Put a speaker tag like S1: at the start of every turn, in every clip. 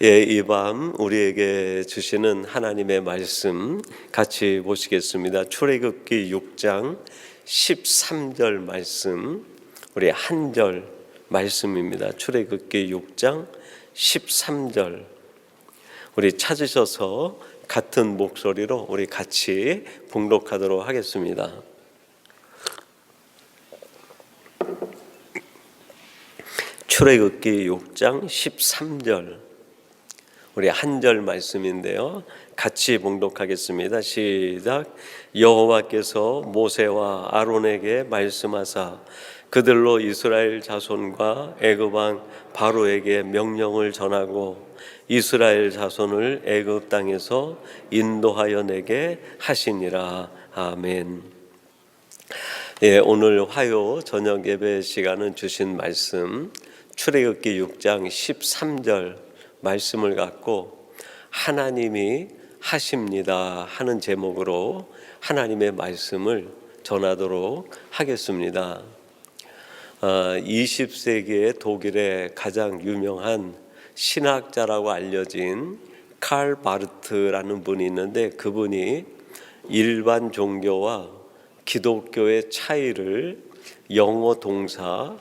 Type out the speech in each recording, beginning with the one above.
S1: 이 밤 우리에게 주시는 하나님의 말씀 같이 보시겠습니다. 출애굽기 6장 13절 말씀, 우리 한 절 말씀입니다. 출애굽기 6장 13절, 우리 찾으셔서 같은 목소리로 우리 같이 봉독하도록 하겠습니다. 출애굽기 6장 13절, 우리 한 절 말씀인데요, 같이 봉독하겠습니다. 시작. 여호와께서 모세와 아론에게 말씀하사 그들로 이스라엘 자손과 애굽 왕 바로에게 명령을 전하고 이스라엘 자손을 애굽 땅에서 인도하여 내게 하시니라. 아멘. 오늘 화요 저녁 예배 시간은 주신 말씀 출애굽기 6장 13절 말씀을 갖고 하나님이 하십니다 하는 제목으로 하나님의 말씀을 전하도록 하겠습니다. 20세기의 독일의 가장 유명한 신학자라고 알려진 칼 바르트라는 분이 있는데, 그분이 일반 종교와 기독교의 차이를 영어 동사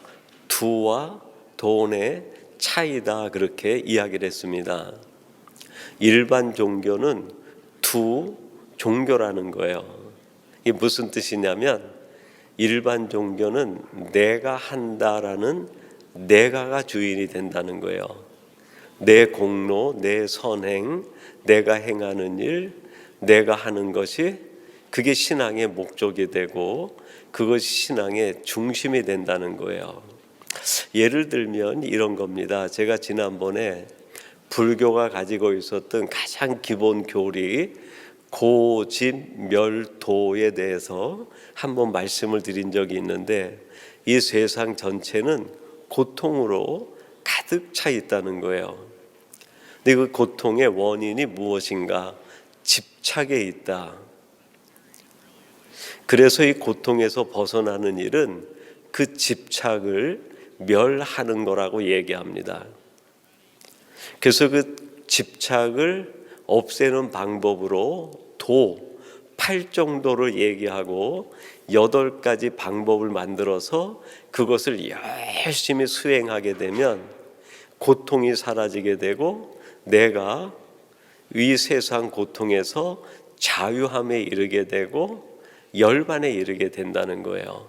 S1: do와 don의 차이다, 그렇게 이야기를 했습니다. 일반 종교는 do 종교라는 거예요. 이게 무슨 뜻이냐면, 일반 종교는 내가 한다라는 내가가 주인이 된다는 거예요. 내 공로, 내 선행, 내가 행하는 일, 내가 하는 것이 그게 신앙의 목적이 되고 그것이 신앙의 중심이 된다는 거예요. 예를 들면 이런 겁니다. 제가 지난번에 불교가 가지고 있었던 가장 기본 교리 고집멸도에 대해서 한번 말씀을 드린 적이 있는데, 이 세상 전체는 고통으로 가득 차 있다는 거예요. 근데 그 고통의 원인이 무엇인가? 집착에 있다. 그래서 이 고통에서 벗어나는 일은 그 집착을 멸하는 거라고 얘기합니다. 그래서 그 집착을 없애는 방법으로 도 8정도를 얘기하고 8가지 방법을 만들어서 그것을 열심히 수행하게 되면 고통이 사라지게 되고 내가 이 세상 고통에서 자유함에 이르게 되고 열반에 이르게 된다는 거예요.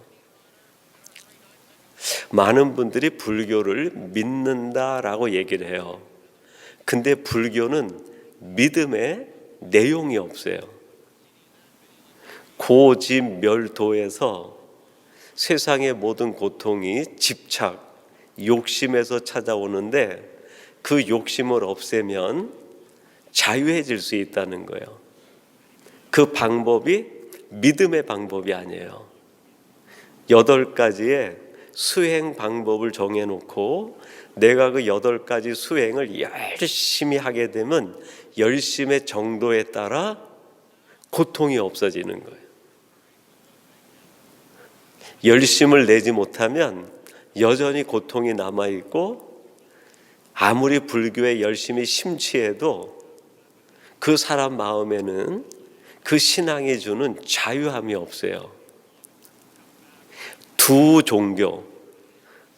S1: 많은 분들이 불교를 믿는다라고 얘기를 해요. 근데 불교는 믿음의 내용이 없어요. 고집멸도에서 세상의 모든 고통이 집착, 욕심에서 찾아오는데 그 욕심을 없애면 자유해질 수 있다는 거예요. 그 방법이 믿음의 방법이 아니에요. 8가지의 수행 방법을 정해놓고 내가 그 8가지 수행을 열심히 하게 되면 열심의 정도에 따라 고통이 없어지는 거예요. 열심을 내지 못하면 여전히 고통이 남아있고, 아무리 불교에 열심히 심취해도 그 사람 마음에는 그 신앙이 주는 자유함이 없어요. 두 종교,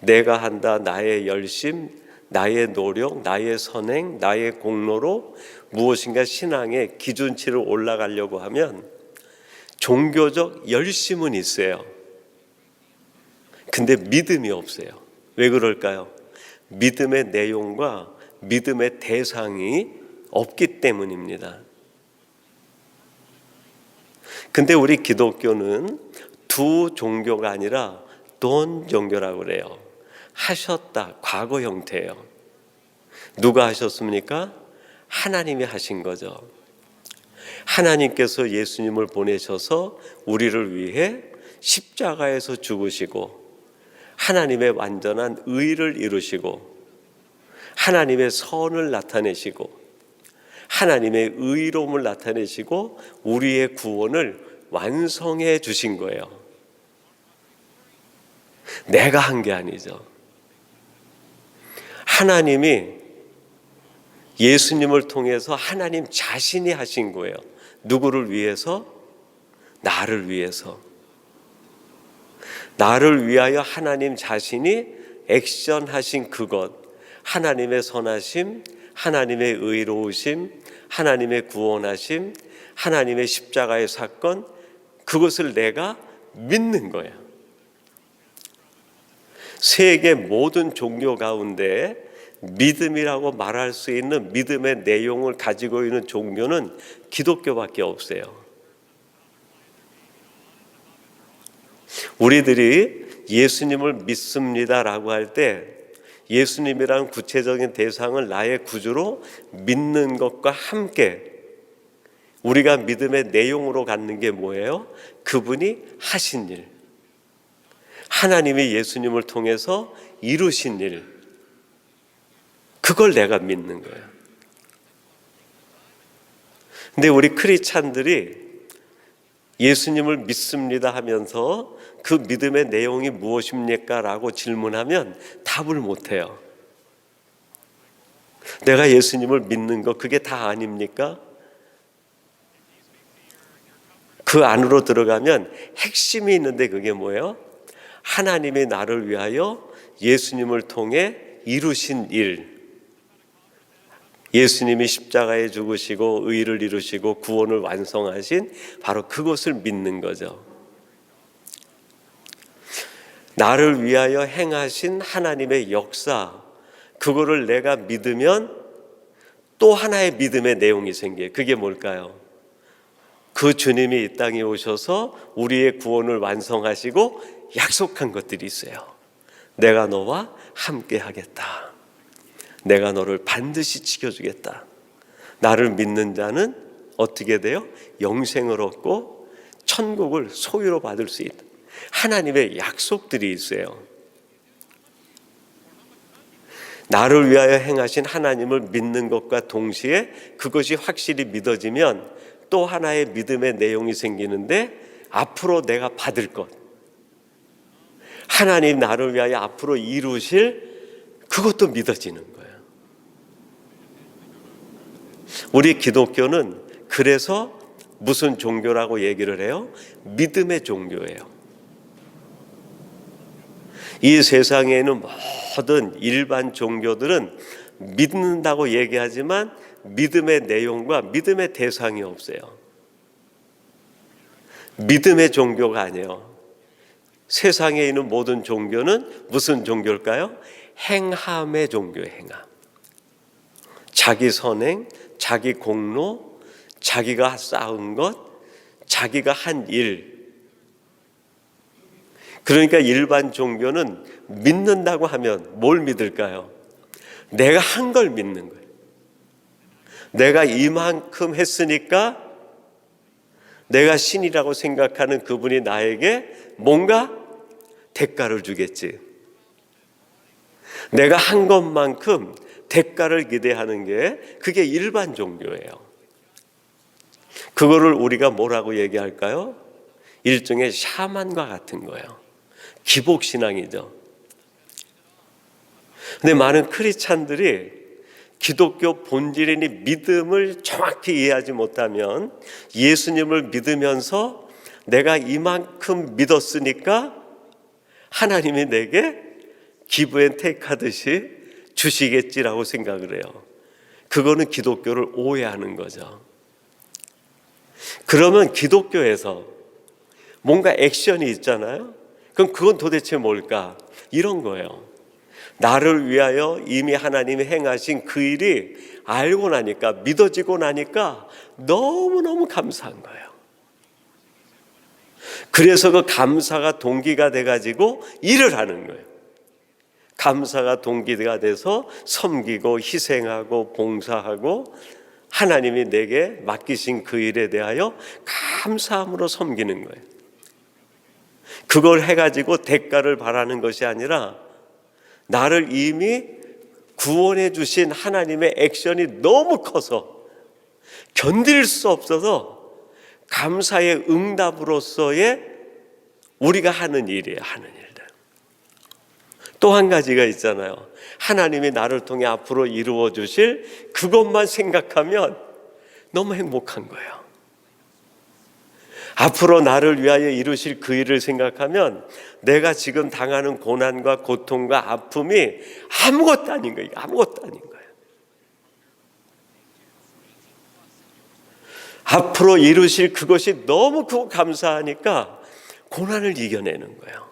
S1: 내가 한다, 나의 열심, 나의 노력, 나의 선행, 나의 공로로 무엇인가 신앙의 기준치를 올라가려고 하면 종교적 열심은 있어요. 근데 믿음이 없어요. 왜 그럴까요? 믿음의 내용과 믿음의 대상이 없기 때문입니다. 근데 우리 기독교는 두 종교가 아니라 돈 종교라고 그래요. 하셨다, 과거 형태예요. 누가 하셨습니까? 하나님이 하신 거죠. 하나님께서 예수님을 보내셔서 우리를 위해 십자가에서 죽으시고 하나님의 완전한 의를 이루시고 하나님의 선을 나타내시고 하나님의 의로움을 나타내시고 우리의 구원을 완성해 주신 거예요. 내가 한 게 아니죠. 하나님이 예수님을 통해서 하나님 자신이 하신 거예요. 누구를 위해서? 나를 위해서. 나를 위하여 하나님 자신이 액션하신 그것, 하나님의 선하심, 하나님의 의로우심, 하나님의 구원하심, 하나님의 십자가의 사건, 그것을 내가 믿는 거야. 세계 모든 종교 가운데 믿음이라고 말할 수 있는 믿음의 내용을 가지고 있는 종교는 기독교밖에 없어요. 우리들이 예수님을 믿습니다라고 할 때 예수님이라는 구체적인 대상을 나의 구주로 믿는 것과 함께 우리가 믿음의 내용으로 갖는 게 뭐예요? 그분이 하신 일, 하나님이 예수님을 통해서 이루신 일, 그걸 내가 믿는 거예요. 근데 우리 크리스찬들이 예수님을 믿습니다 하면서 그 믿음의 내용이 무엇입니까? 라고 질문하면 답을 못해요. 내가 예수님을 믿는 거 그게 다 아닙니까? 그 안으로 들어가면 핵심이 있는데 그게 뭐예요? 하나님이 나를 위하여 예수님을 통해 이루신 일, 예수님이 십자가에 죽으시고 의를 이루시고 구원을 완성하신 바로 그것을 믿는 거죠. 나를 위하여 행하신 하나님의 역사, 그거를 내가 믿으면 또 하나의 믿음의 내용이 생겨요. 그게 뭘까요? 그 주님이 이 땅에 오셔서 우리의 구원을 완성하시고 약속한 것들이 있어요. 내가 너와 함께 하겠다. 내가 너를 반드시 지켜주겠다. 나를 믿는 자는 어떻게 돼요? 영생을 얻고 천국을 소유로 받을 수 있다. 하나님의 약속들이 있어요. 나를 위하여 행하신 하나님을 믿는 것과 동시에 그것이 확실히 믿어지면 또 하나의 믿음의 내용이 생기는데 앞으로 내가 받을 것, 하나님 나를 위하여 앞으로 이루실 그것도 믿어지는 거예요. 우리 기독교는 그래서 무슨 종교라고 얘기를 해요? 믿음의 종교예요. 이 세상에 있는 모든 일반 종교들은 믿는다고 얘기하지만 믿음의 내용과 믿음의 대상이 없어요. 믿음의 종교가 아니에요. 세상에 있는 모든 종교는 무슨 종교일까요? 행함의 종교예요. 행함. 자기 선행, 자기 공로, 자기가 쌓은 것, 자기가 한 일. 그러니까 일반 종교는 믿는다고 하면 뭘 믿을까요? 내가 한 걸 믿는 거예요. 내가 이만큼 했으니까 내가 신이라고 생각하는 그분이 나에게 뭔가 대가를 주겠지. 내가 한 것만큼 대가를 기대하는 게 그게 일반 종교예요. 그거를 우리가 뭐라고 얘기할까요? 일종의 샤만과 같은 거예요. 기복신앙이죠. 근데 많은 크리스찬들이 기독교 본질인 믿음을 정확히 이해하지 못하면 예수님을 믿으면서 내가 이만큼 믿었으니까 하나님이 내게 기브 앤 테이크 하듯이 주시겠지라고 생각을 해요. 그거는 기독교를 오해하는 거죠. 그러면 기독교에서 뭔가 액션이 있잖아요. 그럼 그건 도대체 뭘까? 이런 거예요. 나를 위하여 이미 하나님이 행하신 그 일이 알고 나니까, 믿어지고 나니까 너무너무 감사한 거예요. 그래서 그 감사가 동기가 돼가지고 일을 하는 거예요. 감사가 동기가 돼서 섬기고 희생하고 봉사하고 하나님이 내게 맡기신 그 일에 대하여 감사함으로 섬기는 거예요. 그걸 해가지고 대가를 바라는 것이 아니라 나를 이미 구원해 주신 하나님의 액션이 너무 커서 견딜 수 없어서 감사의 응답으로서의 우리가 하는 일이에요. 하는 일들. 또 한 가지가 있잖아요. 하나님이 나를 통해 앞으로 이루어 주실 그것만 생각하면 너무 행복한 거예요. 앞으로 나를 위하여 이루실 그 일을 생각하면 내가 지금 당하는 고난과 고통과 아픔이 아무것도 아닌 거예요. 아무것도 아닌 거예요. 앞으로 이루실 그것이 너무 감사하니까 고난을 이겨내는 거예요.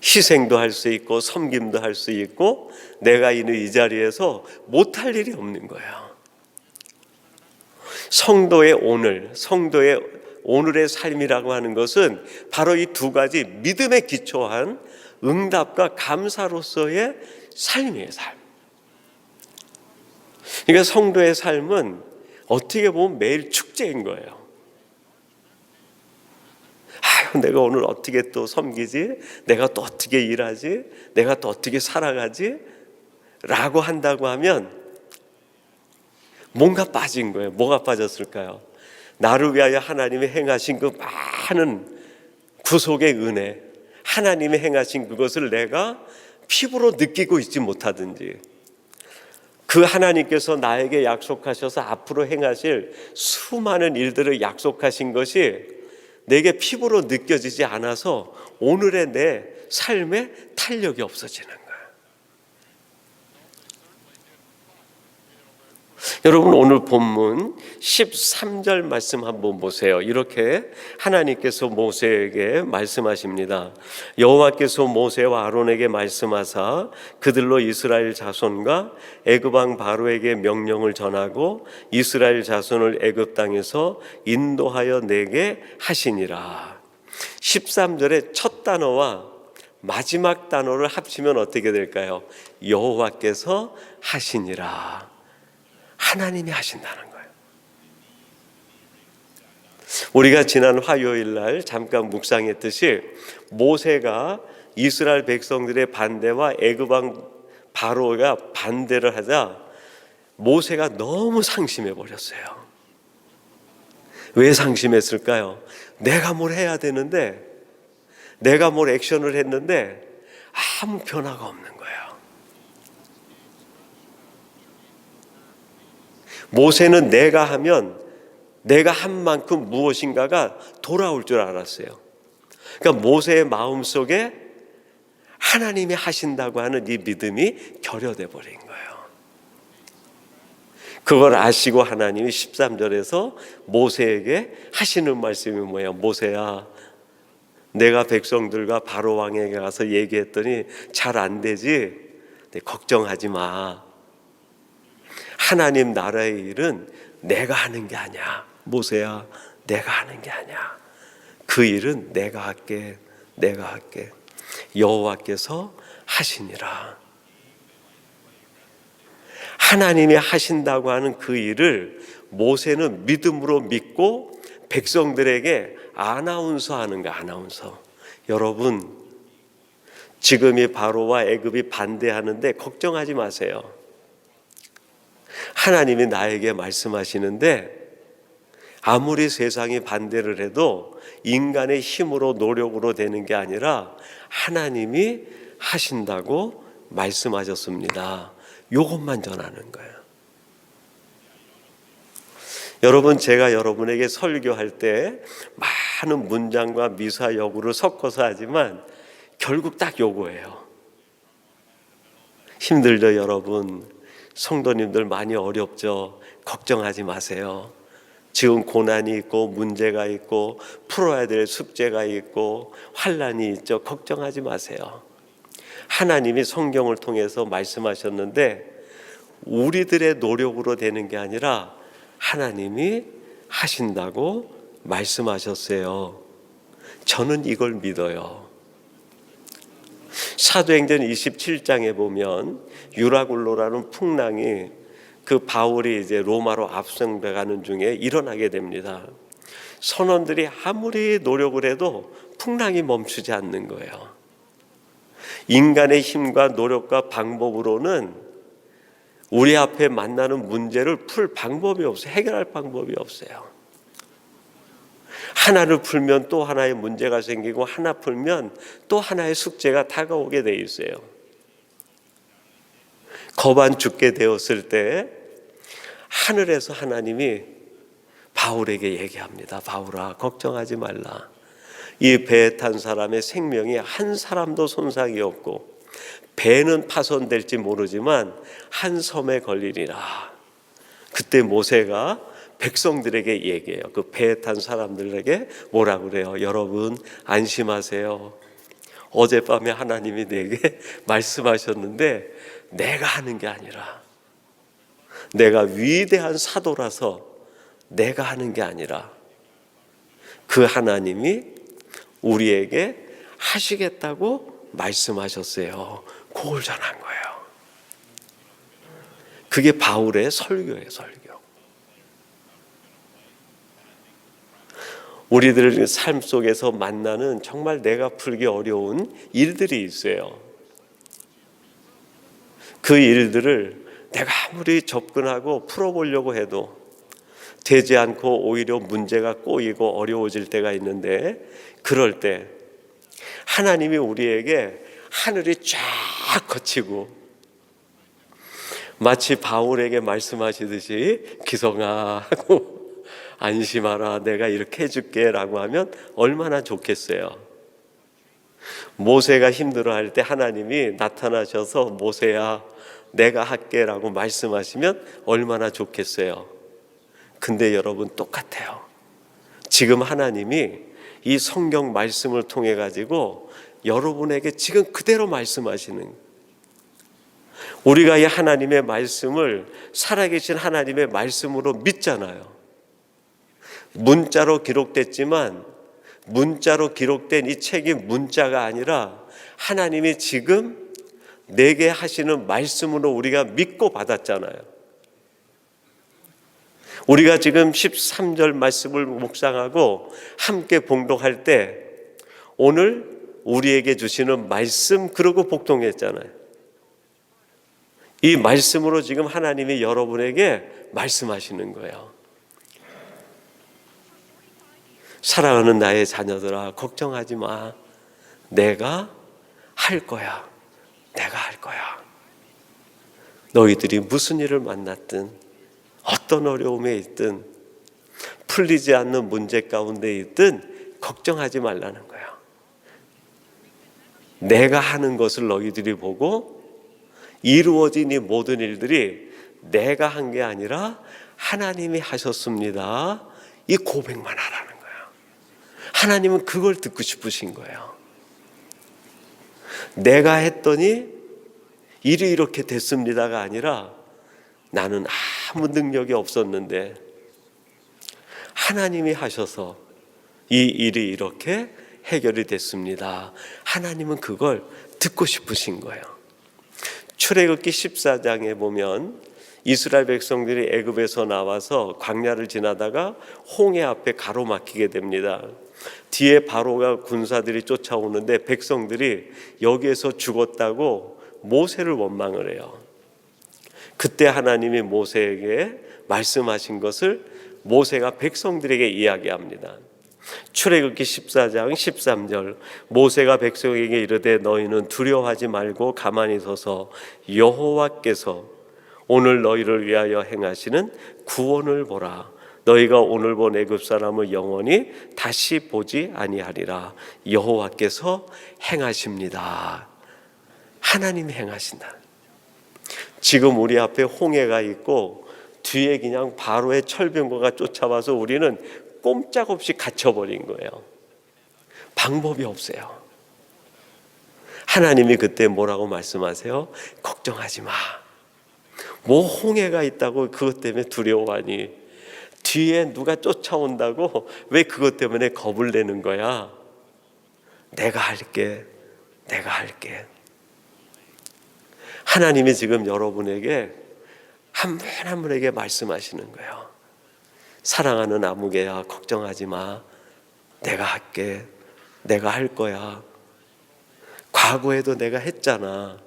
S1: 희생도 할 수 있고 섬김도 할 수 있고 내가 있는 이 자리에서 못할 일이 없는 거예요. 성도의 오늘의 삶이라고 하는 것은 바로 이 두 가지 믿음에 기초한 응답과 감사로서의 삶이에요. 삶. 그러니까 성도의 삶은 어떻게 보면 매일 축제인 거예요. 내가 오늘 어떻게 또 섬기지? 내가 또 어떻게 일하지? 내가 또 어떻게 살아가지? 라고 한다고 하면 뭔가 빠진 거예요. 뭐가 빠졌을까요? 나를 위하여 하나님이 행하신 그 많은 구속의 은혜, 하나님이 행하신 그것을 내가 피부로 느끼고 있지 못하든지, 그 하나님께서 나에게 약속하셔서 앞으로 행하실 수많은 일들을 약속하신 것이 내게 피부로 느껴지지 않아서 오늘의 내 삶에 탄력이 없어지는 거예요. 여러분, 오늘 본문 13절 말씀 한번 보세요. 이렇게 하나님께서 모세에게 말씀하십니다. 여호와께서 모세와 아론에게 말씀하사 그들로 이스라엘 자손과 애굽 왕 바로에게 명령을 전하고 이스라엘 자손을 애굽 땅에서 인도하여 내게 하시니라. 13절의 첫 단어와 마지막 단어를 합치면 어떻게 될까요? 여호와께서 하시니라. 하나님이 하신다는 거예요. 우리가 지난 화요일 날 잠깐 묵상했듯이 모세가 이스라엘 백성들의 반대와 애굽 왕 바로가 반대를 하자 모세가 너무 상심해 버렸어요. 왜 상심했을까요? 내가 뭘 해야 되는데, 내가 뭘 액션을 했는데 아무 변화가 없는 거예요. 모세는 내가 하면 내가 한 만큼 무엇인가가 돌아올 줄 알았어요. 그러니까 모세의 마음속에 하나님이 하신다고 하는 이 믿음이 결여돼 버린 거예요. 그걸 아시고 하나님이 13절에서 모세에게 하시는 말씀이 뭐예요? 모세야, 내가 백성들과 바로 왕에게 가서 얘기했더니 잘 안 되지? 걱정하지 마. 하나님 나라의 일은 내가 하는 게 아니야. 모세야, 내가 하는 게 아니야. 그 일은 내가 할게. 내가 할게. 여호와께서 하시니라. 하나님이 하신다고 하는 그 일을 모세는 믿음으로 믿고 백성들에게 아나운서하는 거야. 아나운서. 여러분, 지금 이 바로와 애굽이 반대하는데 걱정하지 마세요. 하나님이 나에게 말씀하시는데 아무리 세상이 반대를 해도 인간의 힘으로 노력으로 되는 게 아니라 하나님이 하신다고 말씀하셨습니다. 이것만 전하는 거예요. 여러분, 제가 여러분에게 설교할 때 많은 문장과 미사여구를 섞어서 하지만 결국 딱 요거예요. 힘들죠, 여러분? 성도님들 많이 어렵죠? 걱정하지 마세요. 지금 고난이 있고 문제가 있고 풀어야 될 숙제가 있고 환난이 있죠. 걱정하지 마세요. 하나님이 성경을 통해서 말씀하셨는데 우리들의 노력으로 되는 게 아니라 하나님이 하신다고 말씀하셨어요. 저는 이걸 믿어요. 사도행전 27장에 보면 유라굴로라는 풍랑이 그 바울이 이제 로마로 압송돼가는 중에 일어나게 됩니다. 선원들이 아무리 노력을 해도 풍랑이 멈추지 않는 거예요. 인간의 힘과 노력과 방법으로는 우리 앞에 만나는 문제를 풀 방법이 없어요. 해결할 방법이 없어요. 하나를 풀면 또 하나의 문제가 생기고 하나 풀면 또 하나의 숙제가 다가오게 돼 있어요. 겁 안 죽게 되었을 때 하늘에서 하나님이 바울에게 얘기합니다. 바울아, 걱정하지 말라. 이 배에 탄 사람의 생명이 한 사람도 손상이 없고 배는 파손될지 모르지만 한 섬에 걸리리라. 그때 모세가 백성들에게 얘기해요. 그 배에 탄 사람들에게 뭐라 그래요? 여러분 안심하세요. 어젯밤에 하나님이 내게 말씀하셨는데 내가 하는 게 아니라, 내가 위대한 사도라서 내가 하는 게 아니라 그 하나님이 우리에게 하시겠다고 말씀하셨어요. 그걸 전한 거예요. 그게 바울의 설교예요. 설교. 우리들 삶 속에서 만나는 정말 내가 풀기 어려운 일들이 있어요. 그 일들을 내가 아무리 접근하고 풀어보려고 해도 되지 않고 오히려 문제가 꼬이고 어려워질 때가 있는데, 그럴 때 하나님이 우리에게 하늘이 쫙 거치고 마치 바울에게 말씀하시듯이 기성아 하고 안심하라, 내가 이렇게 해줄게 라고 하면 얼마나 좋겠어요. 모세가 힘들어할 때 하나님이 나타나셔서 모세야 내가 할게 라고 말씀하시면 얼마나 좋겠어요. 근데 여러분 똑같아요. 지금 하나님이 이 성경 말씀을 통해 가지고 여러분에게 지금 그대로 말씀하시는, 우리가 이 하나님의 말씀을 살아계신 하나님의 말씀으로 믿잖아요. 문자로 기록됐지만 문자로 기록된 이 책이 문자가 아니라 하나님이 지금 내게 하시는 말씀으로 우리가 믿고 받았잖아요. 우리가 지금 13절 말씀을 묵상하고 함께 봉독할 때 오늘 우리에게 주시는 말씀, 그러고 복동했잖아요. 이 말씀으로 지금 하나님이 여러분에게 말씀하시는 거예요. 사랑하는 나의 자녀들아, 걱정하지 마. 내가 할 거야. 내가 할 거야. 너희들이 무슨 일을 만났든 어떤 어려움에 있든 풀리지 않는 문제 가운데 있든 걱정하지 말라는 거예요. 내가 하는 것을 너희들이 보고 이루어진 이 모든 일들이 내가 한 게 아니라 하나님이 하셨습니다. 이 고백만 하라는 거예요. 하나님은 그걸 듣고 싶으신 거예요. 내가 했더니 일이 이렇게 됐습니다가 아니라 나는 아무 능력이 없었는데 하나님이 하셔서 이 일이 이렇게 해결이 됐습니다. 하나님은 그걸 듣고 싶으신 거예요. 출애굽기 14장에 보면 이스라엘 백성들이 애굽에서 나와서 광야를 지나다가 홍해 앞에 가로막히게 됩니다. 뒤에 바로가 군사들이 쫓아오는데 백성들이 여기에서 죽었다고 모세를 원망을 해요. 그때 하나님이 모세에게 말씀하신 것을 모세가 백성들에게 이야기합니다. 출애굽기 14장 13절, 모세가 백성에게 이르되 너희는 두려워하지 말고 가만히 서서 여호와께서 오늘 너희를 위하여 행하시는 구원을 보라. 너희가 오늘 본 애굽 사람을 영원히 다시 보지 아니하리라. 여호와께서 행하십니다. 하나님이 행하신다. 지금 우리 앞에 홍해가 있고 뒤에 그냥 바로의 철병거가 쫓아와서 우리는 꼼짝없이 갇혀버린 거예요. 방법이 없어요. 하나님이 그때 뭐라고 말씀하세요? 걱정하지 마. 뭐 홍해가 있다고 그것 때문에 두려워하니? 뒤에 누가 쫓아온다고 왜 그것 때문에 겁을 내는 거야? 내가 할게. 내가 할게. 하나님이 지금 여러분에게 한 분 한 분에게 말씀하시는 거예요. 사랑하는 아무개야, 걱정하지 마. 내가 할게. 내가 할 거야. 과거에도 내가 했잖아.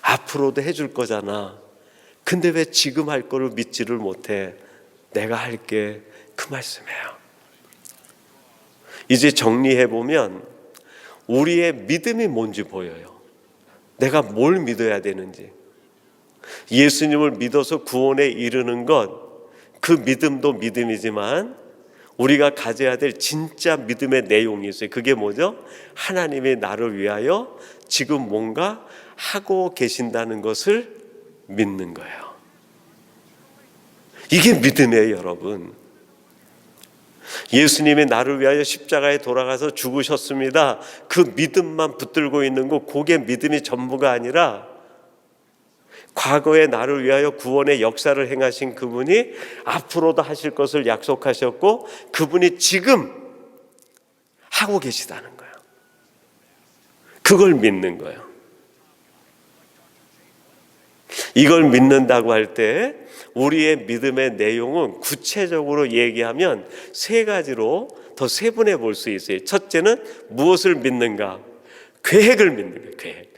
S1: 앞으로도 해줄 거잖아. 근데 왜 지금 할 거를 믿지를 못해? 내가 할게. 그 말씀이에요. 이제 정리해 보면 우리의 믿음이 뭔지 보여요. 내가 뭘 믿어야 되는지. 예수님을 믿어서 구원에 이르는 것, 그 믿음도 믿음이지만 우리가 가져야 될 진짜 믿음의 내용이 있어요. 그게 뭐죠? 하나님이 나를 위하여 지금 뭔가 하고 계신다는 것을 믿는 거예요. 이게 믿음이에요, 여러분. 예수님이 나를 위하여 십자가에 돌아가서 죽으셨습니다. 그 믿음만 붙들고 있는 거, 그게 믿음이 전부가 아니라 과거에 나를 위하여 구원의 역사를 행하신 그분이 앞으로도 하실 것을 약속하셨고 그분이 지금 하고 계시다는 거예요. 그걸 믿는 거예요. 이걸 믿는다고 할 때 우리의 믿음의 내용은 구체적으로 얘기하면 세 가지로 더 세분해 볼 수 있어요. 첫째는 무엇을 믿는가? 계획을 믿는 거예요. 계획.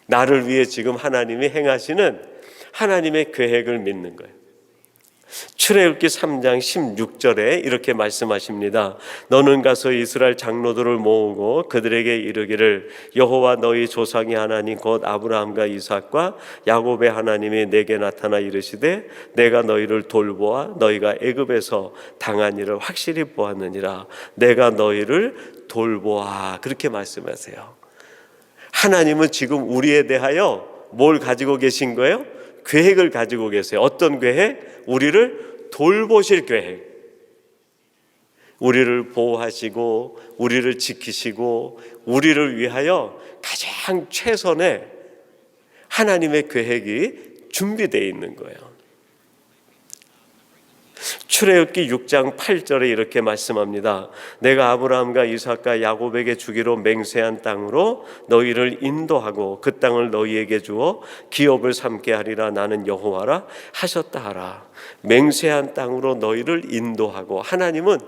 S1: 나를 위해 지금 하나님이 행하시는 하나님의 계획을 믿는 거예요. 출애굽기 3장 16절에 이렇게 말씀하십니다. 너는 가서 이스라엘 장로들을 모으고 그들에게 이르기를 여호와 너희 조상의 하나님 곧 아브라함과 이삭과 야곱의 하나님이 내게 나타나 이르시되 내가 너희를 돌보아 너희가 애굽에서 당한 일을 확실히 보았느니라. 내가 너희를 돌보아. 그렇게 말씀하세요. 하나님은 지금 우리에 대하여 뭘 가지고 계신 거예요? 계획을 가지고 계세요. 어떤 계획? 우리를 돌보실 계획. 우리를 보호하시고 우리를 지키시고 우리를 위하여 가장 최선의 하나님의 계획이 준비되어 있는 거예요. 출애굽기 6장 8절에 이렇게 말씀합니다. 내가 아브라함과 이삭과 야곱에게 주기로 맹세한 땅으로 너희를 인도하고 그 땅을 너희에게 주어 기업을 삼게 하리라. 나는 여호와라 하셨다 하라. 맹세한 땅으로 너희를 인도하고, 하나님은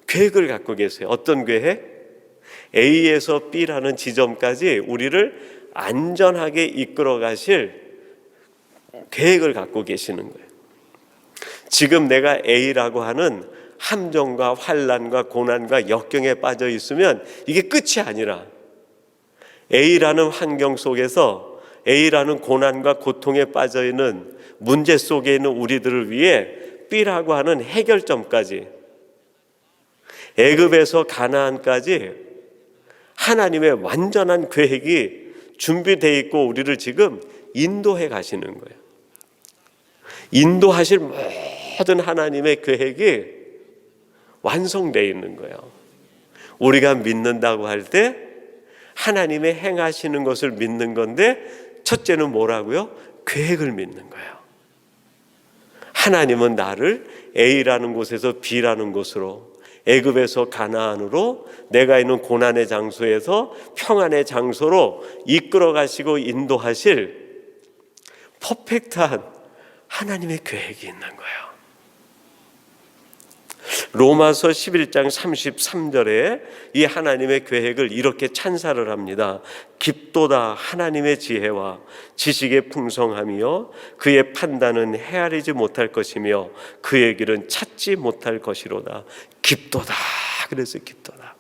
S1: 계획을 갖고 계세요. 어떤 계획? A에서 B라는 지점까지 우리를 안전하게 이끌어 가실 계획을 갖고 계시는 거예요. 지금 내가 A라고 하는 함정과 환난과 고난과 역경에 빠져 있으면 이게 끝이 아니라 A라는 환경 속에서 A라는 고난과 고통에 빠져 있는 문제 속에 있는 우리들을 위해 B라고 하는 해결점까지, 애굽에서 가나안까지 하나님의 완전한 계획이 준비되어 있고 우리를 지금 인도해 가시는 거예요. 인도하실 모든 하나님의 계획이 완성되어 있는 거예요. 우리가 믿는다고 할 때 하나님의 행하시는 것을 믿는 건데, 첫째는 뭐라고요? 계획을 믿는 거예요. 하나님은 나를 A라는 곳에서 B라는 곳으로, 애굽에서 가나안으로, 내가 있는 고난의 장소에서 평안의 장소로 이끌어 가시고 인도하실 퍼펙트한 하나님의 계획이 있는 거예요. 로마서 11장 33절에 이 하나님의 계획을 이렇게 찬사를 합니다. 깊도다 하나님의 지혜와 지식의 풍성함이요 그의 판단은 헤아리지 못할 것이며 그의 길은 찾지 못할 것이로다. 깊도다. 그래서 깊도다.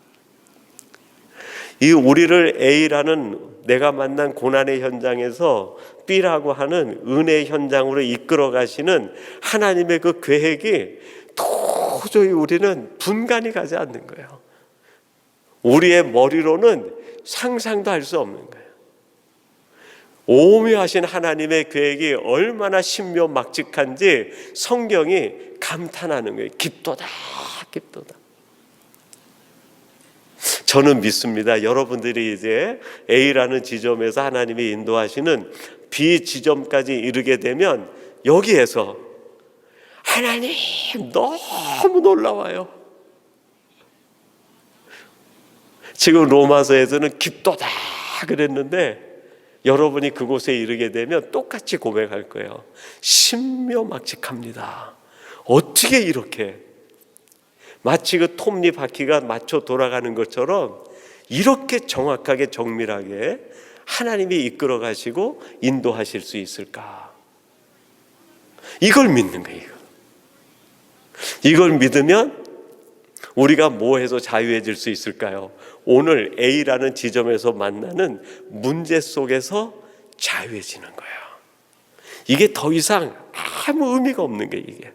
S1: 이 우리를 A라는 내가 만난 고난의 현장에서 B라고 하는 은혜의 현장으로 이끌어 가시는 하나님의 그 계획이 도저히 우리는 분간이 가지 않는 거예요. 우리의 머리로는 상상도 할 수 없는 거예요. 오묘하신 하나님의 계획이 얼마나 신묘막직한지 성경이 감탄하는 거예요. 깊도다, 깊도다. 저는 믿습니다. 여러분들이 이제 A라는 지점에서 하나님이 인도하시는 B 지점까지 이르게 되면 여기에서 하나님 너무 놀라워요. 지금 로마서에서는 깊도다 그랬는데 여러분이 그곳에 이르게 되면 똑같이 고백할 거예요. 신묘막직합니다. 어떻게 이렇게 마치 그 톱니바퀴가 맞춰 돌아가는 것처럼 이렇게 정확하게 정밀하게 하나님이 이끌어 가시고 인도하실 수 있을까? 이걸 믿는 거예요. 이걸 믿으면 우리가 뭐 해서 자유해질 수 있을까요? 오늘 A라는 지점에서 만나는 문제 속에서 자유해지는 거예요. 이게 더 이상 아무 의미가 없는 게 이게.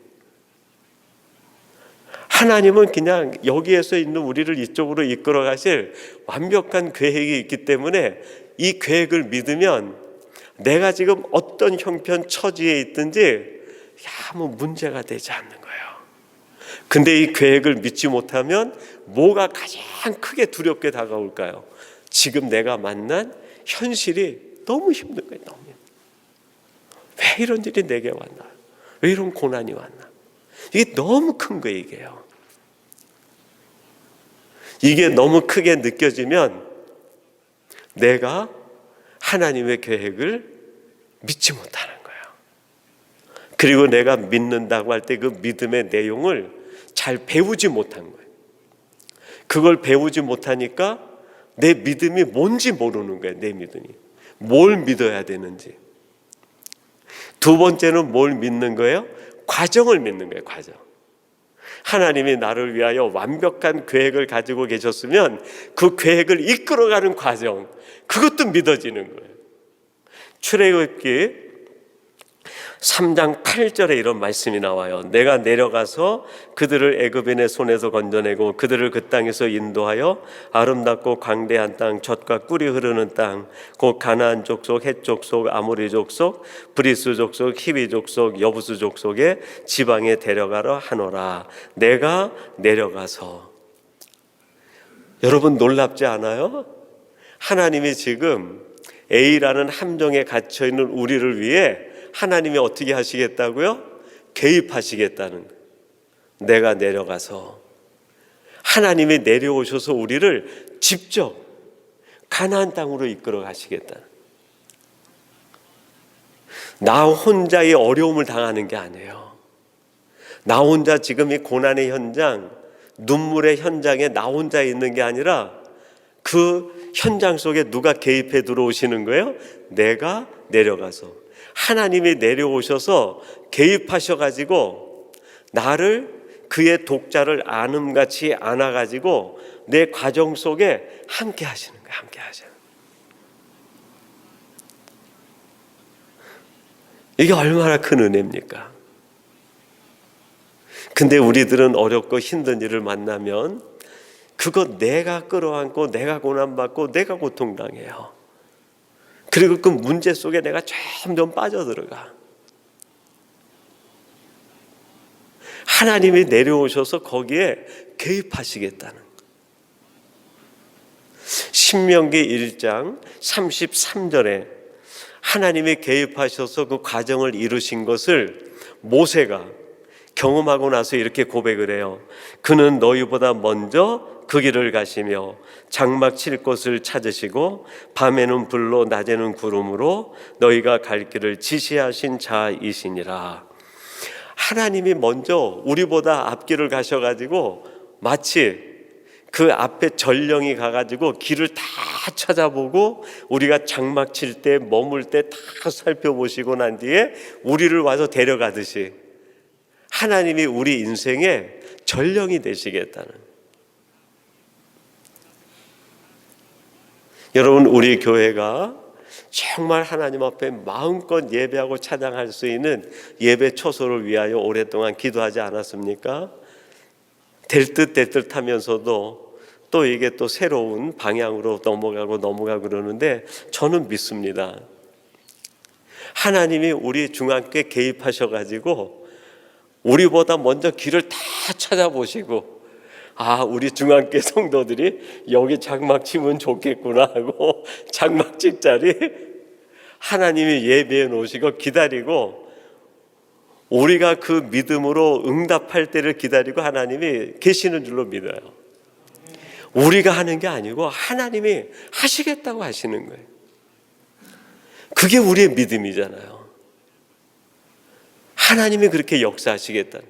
S1: 하나님은 그냥 여기에서 있는 우리를 이쪽으로 이끌어 가실 완벽한 계획이 있기 때문에 이 계획을 믿으면 내가 지금 어떤 형편 처지에 있든지 아무 문제가 되지 않는 거예요. 근데 이 계획을 믿지 못하면 뭐가 가장 크게 두렵게 다가올까요? 지금 내가 만난 현실이 너무 힘든 거예요. 너무. 왜 이런 일이 내게 왔나? 왜 이런 고난이 왔나? 이게 너무 큰 거예요, 이게요. 이게 너무 크게 느껴지면 내가 하나님의 계획을 믿지 못하는 거예요. 그리고 내가 믿는다고 할 때 그 믿음의 내용을 잘 배우지 못한 거예요. 그걸 배우지 못하니까 내 믿음이 뭔지 모르는 거예요. 내 믿음이 뭘 믿어야 되는지. 두 번째는 뭘 믿는 거예요? 과정을 믿는 거예요. 과정. 하나님이 나를 위하여 완벽한 계획을 가지고 계셨으면 그 계획을 이끌어가는 과정, 그것도 믿어지는 거예요. 출애굽기 3장 8절에 이런 말씀이 나와요. 내가 내려가서 그들을 애굽인의 손에서 건져내고 그들을 그 땅에서 인도하여 아름답고 광대한 땅, 젖과 꿀이 흐르는 땅, 곧 가나안 족속, 헷 족속, 아모리 족속, 브리스 족속, 히위 족속, 여부스 족속의 지방에 데려가라 하노라. 내가 내려가서. 여러분 놀랍지 않아요? 하나님이 지금 A라는 함정에 갇혀 있는 우리를 위해 하나님이 어떻게 하시겠다고요? 개입하시겠다는 거예요. 내가 내려가서 하나님이 내려오셔서 우리를 직접 가나안 땅으로 이끌어 가시겠다. 나 혼자의 어려움을 당하는 게 아니에요. 나 혼자 지금 이 고난의 현장, 눈물의 현장에 나 혼자 있는 게 아니라 그 현장 속에 누가 개입해 들어오시는 거예요? 내가 내려가서. 하나님이 내려오셔서 개입하셔가지고 나를 그의 독자를 아름같이 안아가지고 내 과정 속에 함께 하시는 거예요. 함께 하시는 거예요. 이게 얼마나 큰 은혜입니까? 근데 우리들은 어렵고 힘든 일을 만나면 그거 내가 끌어안고 내가 고난받고 내가 고통당해요. 그리고 그 문제 속에 내가 점점 빠져들어가. 하나님이 내려오셔서 거기에 개입하시겠다는. 신명기 1장 33절에 하나님이 개입하셔서 그 과정을 이루신 것을 모세가 경험하고 나서 이렇게 고백을 해요. 그는 너희보다 먼저 그 길을 가시며 장막 칠 곳을 찾으시고 밤에는 불로 낮에는 구름으로 너희가 갈 길을 지시하신 자이시니라. 하나님이 먼저 우리보다 앞길을 가셔가지고 마치 그 앞에 전령이 가가지고 길을 다 찾아보고 우리가 장막 칠 때 머물 때 다 살펴보시고 난 뒤에 우리를 와서 데려가듯이 하나님이 우리 인생의 전령이 되시겠다는. 여러분, 우리 교회가 정말 하나님 앞에 마음껏 예배하고 찬양할 수 있는 예배 초소를 위하여 오랫동안 기도하지 않았습니까? 될 듯 될 듯 하면서도 또 이게 또 새로운 방향으로 넘어가고 그러는데 저는 믿습니다. 하나님이 우리 중앙교회에 개입하셔가지고 우리보다 먼저 길을 다 찾아보시고 우리 중앙교회 성도들이 여기 장막 치면 좋겠구나 하고 장막 칠 자리 하나님이 예배해 놓으시고 기다리고 우리가 그 믿음으로 응답할 때를 기다리고 하나님이 계시는 줄로 믿어요. 우리가 하는 게 아니고 하나님이 하시겠다고 하시는 거예요. 그게 우리의 믿음이잖아요. 하나님이 그렇게 역사하시겠다는.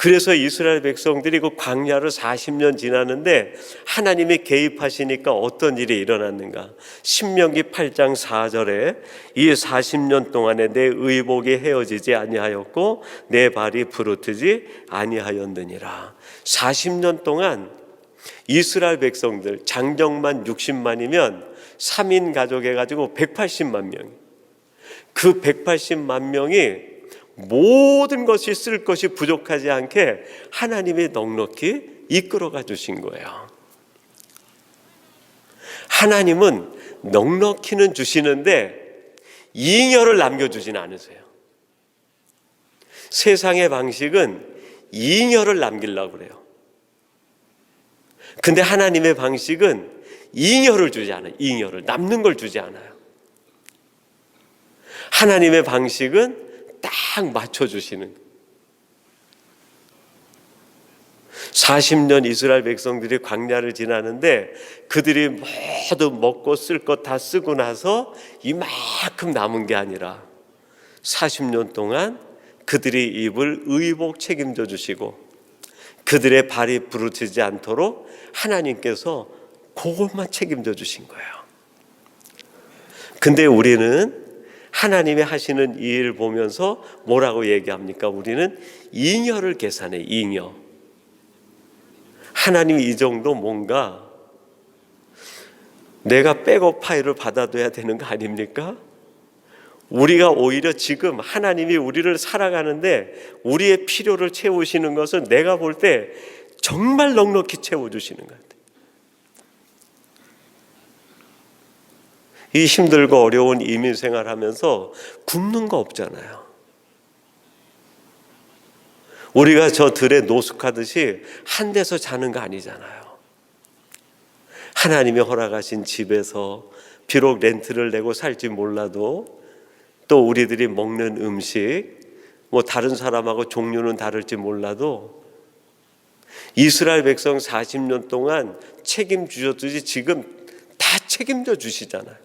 S1: 그래서 이스라엘 백성들이 그 광야를 40년 지나는데 하나님이 개입하시니까 어떤 일이 일어났는가? 신명기 8장 4절에 이 40년 동안에 내 의복이 헤어지지 아니하였고 내 발이 부르트지 아니하였느니라. 40년 동안 이스라엘 백성들 장정만 60만이면 3인 가족 해가지고 180만 명, 그 180만 명이 모든 것이 쓸 것이 부족하지 않게 하나님이 넉넉히 이끌어가 주신 거예요. 하나님은 넉넉히는 주시는데 잉여를 남겨주지는 않으세요. 세상의 방식은 잉여를 남기려고 그래요. 근데 하나님의 방식은 잉여를 주지 않아요. 잉여를, 남는 걸 주지 않아요. 하나님의 방식은 딱 맞춰주시는. 40년 이스라엘 백성들이 광야를 지나는데 그들이 모두 먹고 쓸 것 다 쓰고 나서 이만큼 남은 게 아니라 40년 동안 그들이 입을 의복 책임져 주시고 그들의 발이 부르트지 않도록 하나님께서 그것만 책임져 주신 거예요. 근데 우리는 하나님이 하시는 이 일 보면서 뭐라고 얘기합니까? 우리는 잉여를 계산해. 잉여. 하나님이 이 정도 뭔가 내가 백업 파일을 받아둬야 되는 거 아닙니까? 우리가 오히려 지금 하나님이 우리를 살아가는데 우리의 필요를 채우시는 것은 내가 볼 때 정말 넉넉히 채워주시는 것 같아요. 이 힘들고 어려운 이민 생활하면서 굶는 거 없잖아요. 우리가 저 들에 노숙하듯이 한 데서 자는 거 아니잖아요. 하나님이 허락하신 집에서 비록 렌트를 내고 살지 몰라도 또 우리들이 먹는 음식 뭐 다른 사람하고 종류는 다를지 몰라도 이스라엘 백성 40년 동안 책임주셨듯이 지금 다 책임져 주시잖아요.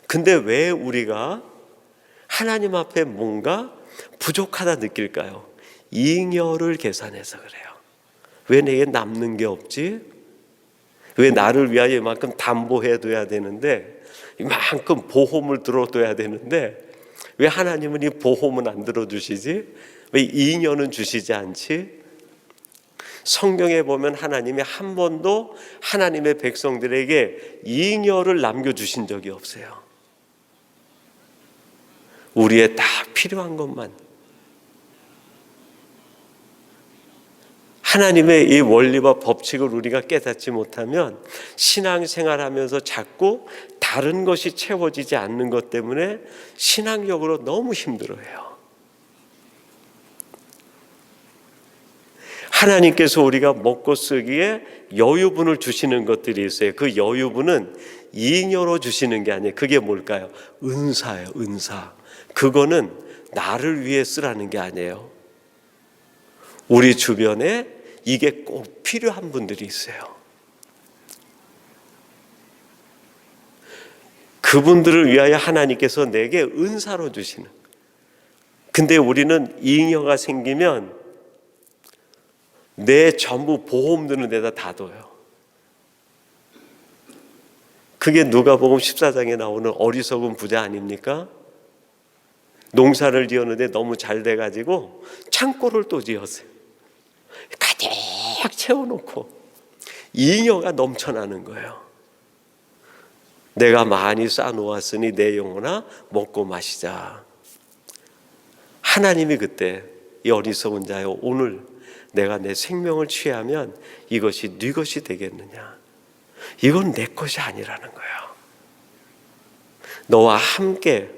S1: 근데 왜 우리가 하나님 앞에 뭔가 부족하다 느낄까요? 잉여를 계산해서 그래요. 왜 내게 남는 게 없지? 왜 나를 위하여 이만큼 담보해둬야 되는데, 이만큼 보험을 들어둬야 되는데 왜 하나님은 이 보험은 안 들어주시지? 왜 잉여는 주시지 않지? 성경에 보면 하나님이 한 번도 하나님의 백성들에게 잉여를 남겨주신 적이 없어요. 우리의 딱 필요한 것만. 하나님의 이 원리와 법칙을 우리가 깨닫지 못하면 신앙생활하면서 자꾸 다른 것이 채워지지 않는 것 때문에 신앙적으로 너무 힘들어해요. 하나님께서 우리가 먹고 쓰기에 여유분을 주시는 것들이 있어요. 그 여유분은 잉여로 주시는 게 아니에요. 그게 뭘까요? 은사예요. 은사. 그거는 나를 위해 쓰라는 게 아니에요. 우리 주변에 이게 꼭 필요한 분들이 있어요. 그분들을 위하여 하나님께서 내게 은사로 주시는. 근데 우리는 잉여가 생기면 내 전부 보험 드는 데다 다 둬요. 그게 누가복음 14장에 나오는 어리석은 부자 아닙니까? 농사를 지었는데 너무 잘 돼가지고 창고를 또 지었어요. 가득 채워놓고 잉여가 넘쳐나는 거예요. 내가 많이 쌓아놓았으니 내 영혼아 먹고 마시자. 하나님이 그때 이 어리석은 자여, 오늘 내가 내 생명을 취하면 이것이 네 것이 되겠느냐. 이건 내 것이 아니라는 거예요. 너와 함께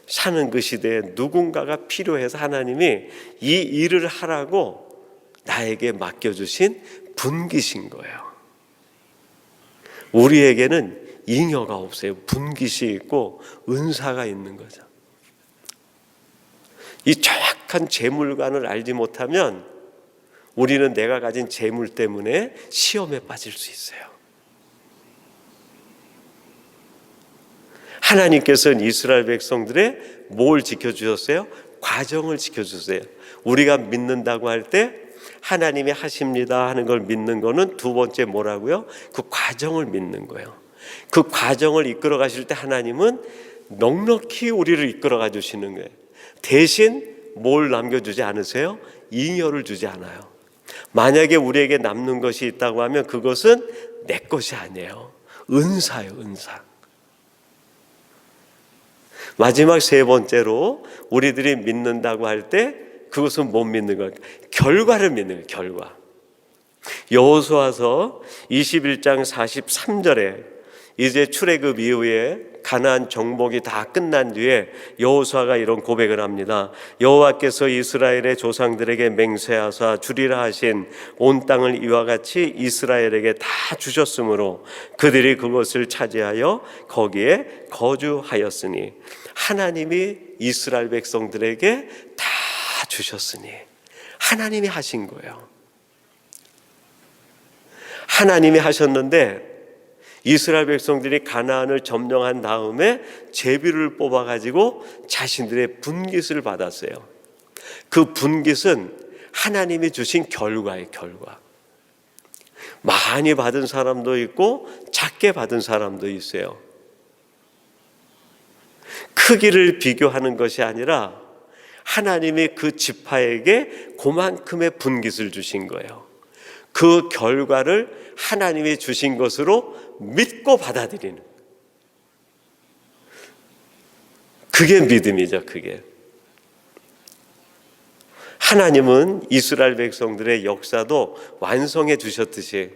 S1: 사는 그 시대에 누군가가 필요해서 하나님이 이 일을 하라고 나에게 맡겨주신 분기신 거예요. 우리에게는 잉여가 없어요. 분깃이 있고 은사가 있는 거죠. 이 정확한 재물관을 알지 못하면 우리는 내가 가진 재물 때문에 시험에 빠질 수 있어요. 하나님께서는 이스라엘 백성들의 뭘 지켜주셨어요? 과정을 지켜주세요. 우리가 믿는다고 할 때 하나님이 하십니다 하는 걸 믿는 거는 두 번째 뭐라고요? 그 과정을 믿는 거예요. 그 과정을 이끌어 가실 때 하나님은 넉넉히 우리를 이끌어 가 주시는 거예요. 대신 뭘 남겨주지 않으세요? 잉여를 주지 않아요. 만약에 우리에게 남는 것이 있다고 하면 그것은 내 것이 아니에요. 은사예요, 은사. 마지막 세 번째로 우리들이 믿는다고 할 때 그것은 못 믿는 거예요. 결과를 믿는 거예요, 결과. 여호수아서 21장 43절에 이제 출애굽 이후에 가나안 정복이 다 끝난 뒤에 여호수아가 이런 고백을 합니다. 여호와께서 이스라엘의 조상들에게 맹세하사 주리라 하신 온 땅을 이와 같이 이스라엘에게 다 주셨으므로 그들이 그것을 차지하여 거기에 거주하였으니 하나님이 이스라엘 백성들에게 다 주셨으니 하나님이 하신 거예요. 하나님이 하셨는데 이스라엘 백성들이 가나안을 점령한 다음에 제비를 뽑아가지고 자신들의 분깃을 받았어요. 그 분깃은 하나님이 주신 결과예요, 결과. 많이 받은 사람도 있고 작게 받은 사람도 있어요. 크기를 비교하는 것이 아니라 하나님이 그 지파에게 그만큼의 분깃을 주신 거예요. 그 결과를 하나님이 주신 것으로 믿고 받아들이는, 그게 믿음이죠. 그게 하나님은 이스라엘 백성들의 역사도 완성해 주셨듯이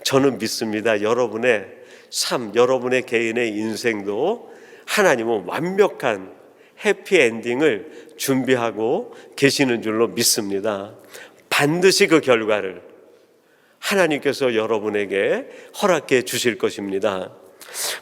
S1: 저는 믿습니다. 여러분의 삶, 여러분의 개인의 인생도 하나님은 완벽한 해피엔딩을 준비하고 계시는 줄로 믿습니다. 반드시 그 결과를 하나님께서 여러분에게 허락해 주실 것입니다.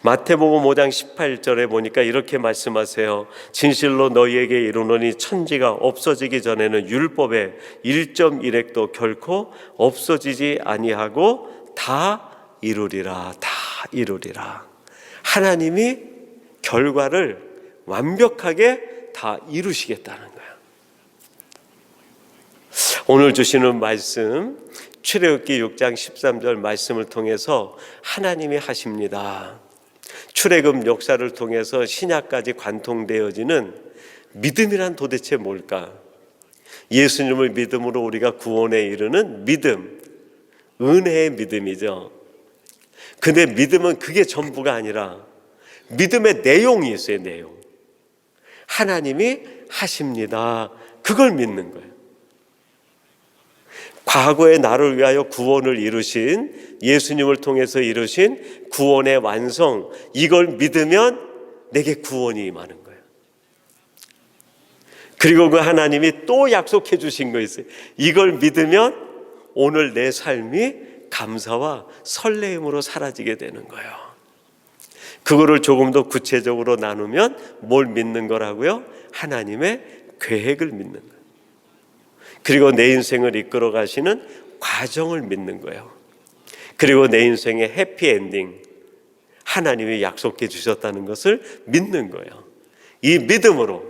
S1: 마태복음 5장 18절에 보니까 이렇게 말씀하세요. 진실로 너희에게 이르노니 천지가 없어지기 전에는 율법의 1.1획도 결코 없어지지 아니하고 다 이루리라. 다 이루리라. 하나님이 결과를 완벽하게 다 이루시겠다는 거예요. 오늘 주시는 말씀 출애굽기 6장 13절 말씀을 통해서 하나님이 하십니다. 출애굽 역사를 통해서 신약까지 관통되어지는 믿음이란 도대체 뭘까? 예수님을 믿음으로 우리가 구원에 이르는 믿음, 은혜의 믿음이죠. 근데 믿음은 그게 전부가 아니라 믿음의 내용이 있어요. 내용. 하나님이 하십니다. 그걸 믿는 거예요. 과거에 나를 위하여 구원을 이루신, 예수님을 통해서 이루신 구원의 완성, 이걸 믿으면 내게 구원이 임하는 거예요. 그리고 그 하나님이 또 약속해 주신 거 있어요. 이걸 믿으면 오늘 내 삶이 감사와 설레임으로 사라지게 되는 거예요. 그거를 조금 더 구체적으로 나누면 뭘 믿는 거라고요? 하나님의 계획을 믿는 거예요. 그리고 내 인생을 이끌어 가시는 과정을 믿는 거예요. 그리고 내 인생의 해피엔딩, 하나님이 약속해 주셨다는 것을 믿는 거예요. 이 믿음으로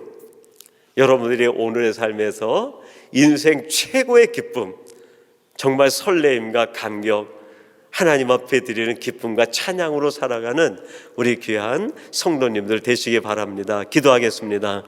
S1: 여러분들이 오늘의 삶에서 인생 최고의 기쁨, 정말 설레임과 감격, 하나님 앞에 드리는 기쁨과 찬양으로 살아가는 우리 귀한 성도님들 되시기 바랍니다. 기도하겠습니다.